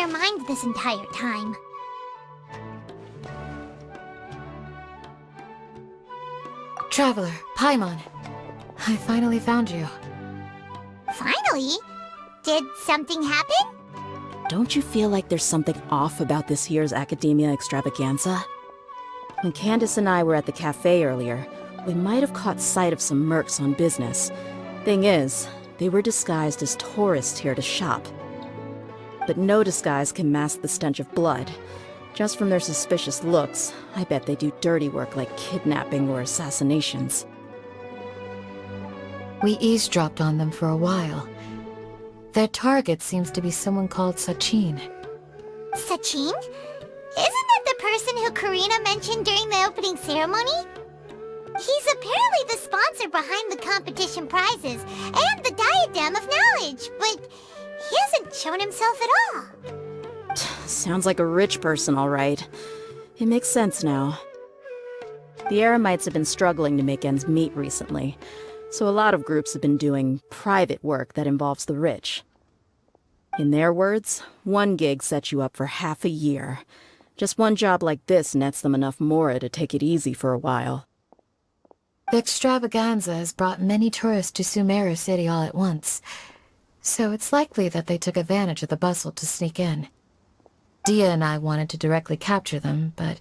their mind this entire time. Traveler, Paimon. I finally found you. Finally? Did something happen? Don't you feel like there's something off about this year's Academia Extravaganza? When Candace and I were at the cafe earlier, we might have caught sight of some mercs on business. Thing is, they were disguised as tourists here to shop. But no disguise can mask the stench of blood. Just from their suspicious looks, I bet they do dirty work like kidnapping or assassinations. We eavesdropped on them for a while. Their target seems to be someone called Sachín. Sachín? Isn't that the person who Karina mentioned during the opening ceremony? He's apparently the sponsor behind the competition prizes and the Diadem of Knowledge, but he hasn't shown himself at all. Sounds like a rich person, all right. It makes sense now. The Eremites have been struggling to make ends meet recently, so a lot of groups have been doing private work that involves the rich. In their words, one gig sets you up for half a year. Just one job like this nets them enough mora to take it easy for a while. The extravaganza has brought many tourists to Sumeru City all at once, so it's likely that they took advantage of the bustle to sneak in. Dia and I wanted to directly capture them, but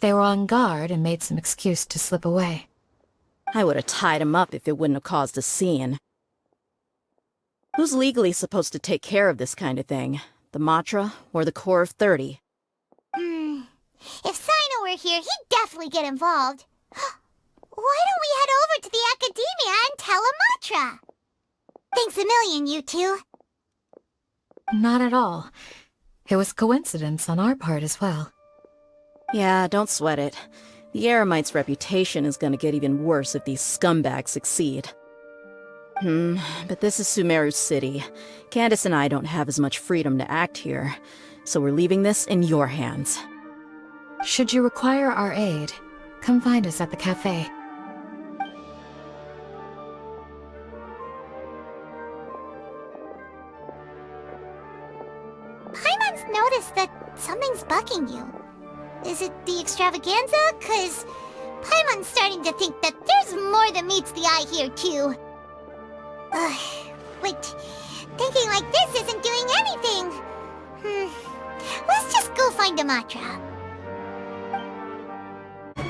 they were on guard and made some excuse to slip away. I would have tied him up if it wouldn't have caused a scene. Who's legally supposed to take care of this kind of thing? The Matra or the Core of 30? If Sino were here, he'd definitely get involved. Why don't we head over to the Academia and tell Matra? Thanks a million, you two. Not at all. It was coincidence on our part as well. Yeah, don't sweat it. The Eremite's reputation is gonna get even worse if these scumbags succeed. But this is Sumeru City. Candace and I don't have as much freedom to act here, so we're leaving this in your hands. Should you require our aid, come find us at the cafe. Paimon's noticed that something's bugging you. Is it the extravaganza? 'Cause Paimon's starting to think that there's more than meets the eye here, too. But thinking like this isn't doing anything. Let's just go find Matra.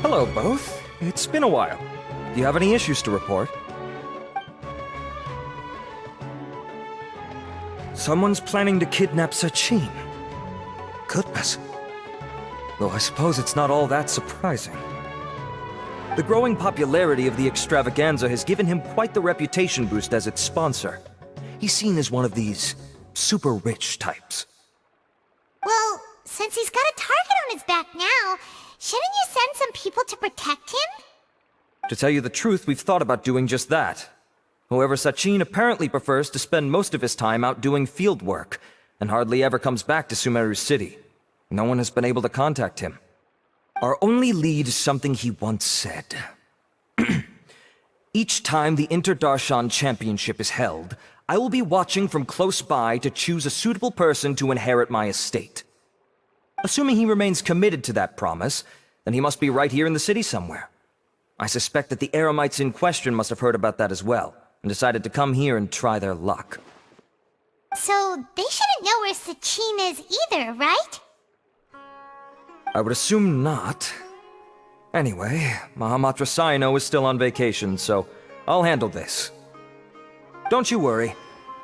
Hello, both. It's been a while. Do you have any issues to report? Someone's planning to kidnap Sachín. Goodness. Though I suppose it's not all that surprising. The growing popularity of the extravaganza has given him quite the reputation boost as its sponsor. He's seen as one of these super rich types. Well, since he's got a target on his back now, shouldn't you send some people to protect him? To tell you the truth, we've thought about doing just that. However, Sachín apparently prefers to spend most of his time out doing field work, and hardly ever comes back to Sumeru City. No one has been able to contact him. Our only lead is something he once said. Each time the Inter-Darshan Championship is held, I will be watching from close by to choose a suitable person to inherit my estate. Assuming he remains committed to that promise, then he must be right here in the city somewhere. I suspect that the Eremites in question must have heard about that as well, and decided to come here and try their luck. So they shouldn't know where Sachín is either, right? I would assume not. Anyway, Mahamatra Saino is still on vacation, so I'll handle this. Don't you worry.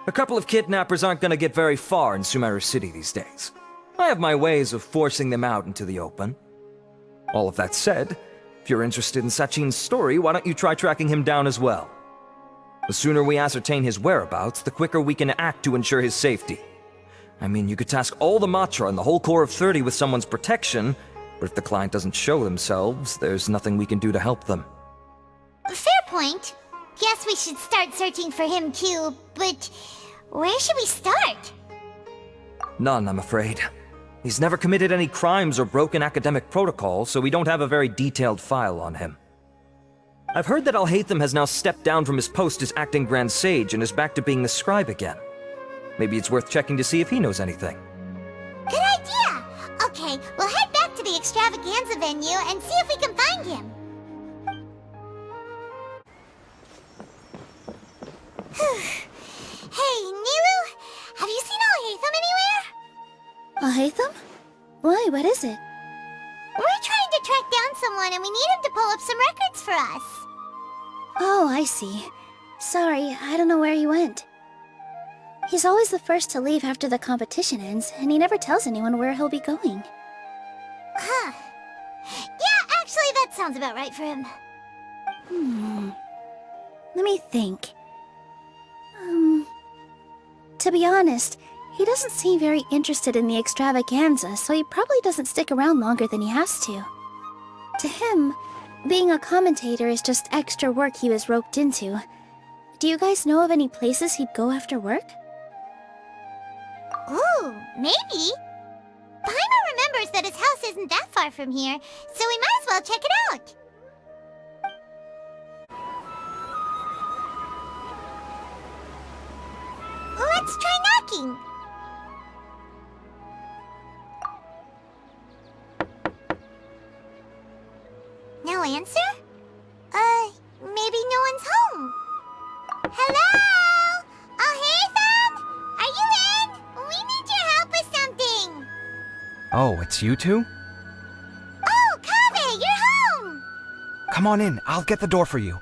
A couple of kidnappers aren't gonna get very far in Sumeru City these days. I have my ways of forcing them out into the open. All of that said, if you're interested in Sachín's story, why don't you try tracking him down as well? The sooner we ascertain his whereabouts, the quicker we can act to ensure his safety. I mean, you could task all the Matra and the whole Core of 30 with someone's protection, but if the client doesn't show themselves, there's nothing we can do to help them. Fair point. Guess we should start searching for him too, but where should we start? None, I'm afraid. He's never committed any crimes or broken academic protocol, so we don't have a very detailed file on him. I've heard that Alhaitham has now stepped down from his post as acting Grand Sage and is back to being the scribe again. Maybe it's worth checking to see if he knows anything. the venue and see if we can find him. Hey, Nilu, have you seen Alhaitham anywhere? Alhaitham? Why, what is it? We're trying to track down someone and we need him to pull up some records for us. Oh, I see. Sorry, I don't know where he went. He's always the first to leave after the competition ends, and he never tells anyone where he'll be going. Huh. Yeah, actually, that sounds about right for him. Let me think. To be honest, he doesn't seem very interested in the extravaganza, so he probably doesn't stick around longer than he has to. To him, being a commentator is just extra work he was roped into. Do you guys know of any places he'd go after work? Ooh, maybe. Paimon remembers that his house isn't that far from here, so we might as well check it out. Let's try knocking. No answer? Maybe no one's home. Hello? Alhaitham? Are you in? We need your help with something. Oh, it's you two? Oh, Kaveh, you're home! Come on in, I'll get the door for you.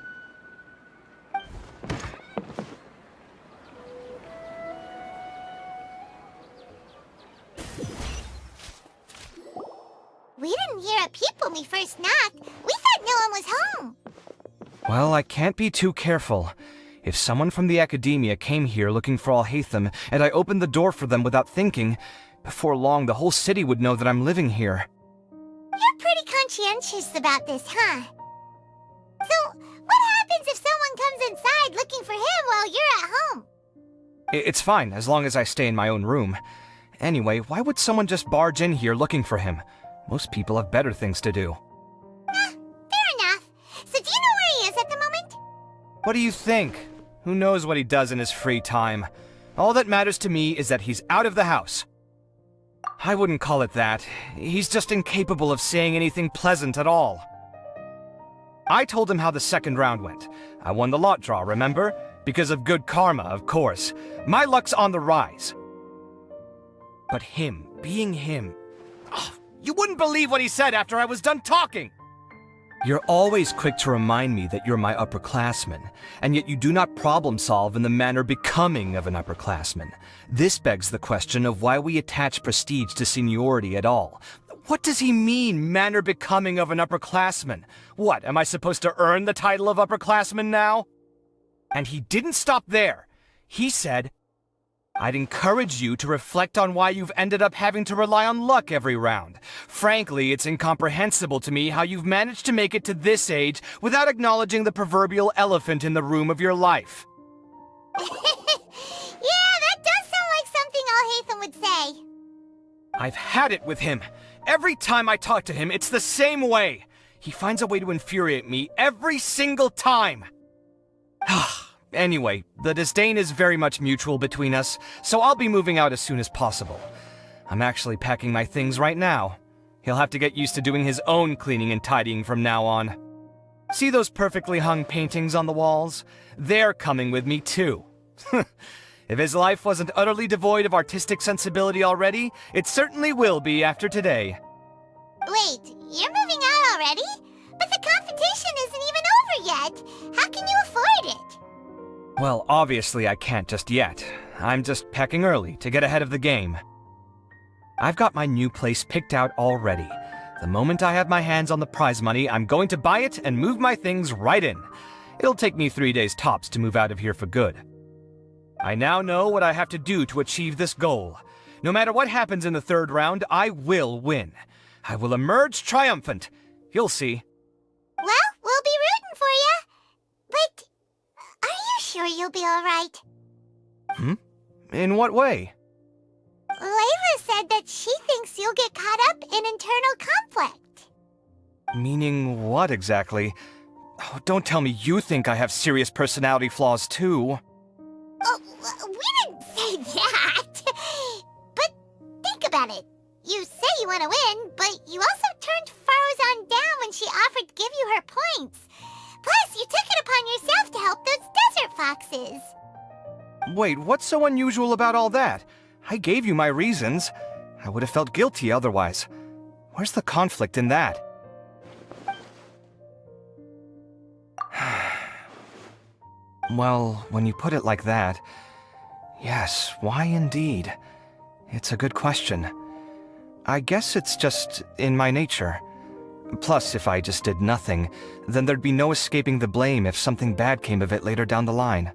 We didn't hear a peep when we first knocked. We thought no one was home. Well, I can't be too careful. If someone from the academia came here looking for Alhaitham, and I opened the door for them without thinking, before long the whole city would know that I'm living here. You're pretty conscientious about this, huh? So, what happens if someone comes inside looking for him while you're at home? It's fine, as long as I stay in my own room. Anyway, why would someone just barge in here looking for him? Most people have better things to do. Fair enough. So do you know where he is at the moment? What do you think? Who knows what he does in his free time? All that matters to me is that he's out of the house. I wouldn't call it that. He's just incapable of saying anything pleasant at all. I told him how the second round went. I won the lot draw, remember? Because of good karma, of course. My luck's on the rise. But him, being him... Oh, you wouldn't believe what he said after I was done talking! You're always quick to remind me that you're my upperclassman, and yet you do not problem solve in the manner becoming of an upperclassman. This begs the question of why we attach prestige to seniority at all. What does he mean, manner becoming of an upperclassman? What, am I supposed to earn the title of upperclassman now? And he didn't stop there. He said, I'd encourage you to reflect on why you've ended up having to rely on luck every round. Frankly, it's incomprehensible to me how you've managed to make it to this age without acknowledging the proverbial elephant in the room of your life. Yeah, that does sound like something Alhaitham would say. I've had it with him. Every time I talk to him, it's the same way. He finds a way to infuriate me every single time. Anyway, the disdain is very much mutual between us, so I'll be moving out as soon as possible. I'm actually packing my things right now. He'll have to get used to doing his own cleaning and tidying from now on. See those perfectly hung paintings on the walls? They're coming with me too. If his life wasn't utterly devoid of artistic sensibility already, it certainly will be after today. Wait, you're moving out already? But the competition isn't even over yet. How can you afford it? Well, obviously I can't just yet. I'm just packing early to get ahead of the game. I've got my new place picked out already. The moment I have my hands on the prize money, I'm going to buy it and move my things right in. It'll take me 3 days tops to move out of here for good. I now know what I have to do to achieve this goal. No matter what happens in the third round, I will win. I will emerge triumphant. You'll see. Well, we'll be rooting for you. But are you sure you'll be alright? In what way? Layla said that she thinks you'll get caught up in internal conflict. Meaning what exactly? Oh, don't tell me you think I have serious personality flaws too. Oh, we didn't say that. But think about it. You say you want to win, but you also turned Farozan down when she offered to give you her points. Plus, you took it upon yourself to help those desert foxes. Wait, what's so unusual about all that? I gave you my reasons. I would have felt guilty otherwise. Where's the conflict in that? Well, when you put it like that, yes, why indeed? It's a good question. I guess it's just in my nature. Plus, if I just did nothing, then there'd be no escaping the blame if something bad came of it later down the line.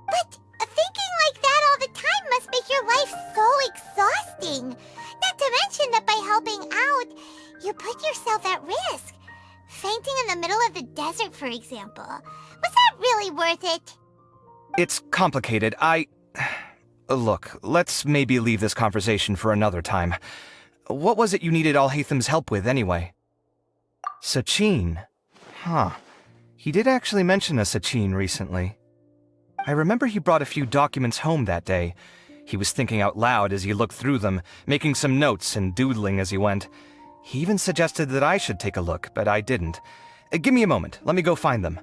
But thinking like that all the time must make your life so exhausting. Not to mention that by helping out, you put yourself at risk. Fainting in the middle of the desert, for example. Was that really worth it? It's complicated. Look, let's maybe leave this conversation for another time. What was it you needed Alhaitham's help with, anyway? Sachín? Huh. He did actually mention a Sachín recently. I remember he brought a few documents home that day. He was thinking out loud as he looked through them, making some notes and doodling as he went. He even suggested that I should take a look, but I didn't. Give me a moment. Let me go find them.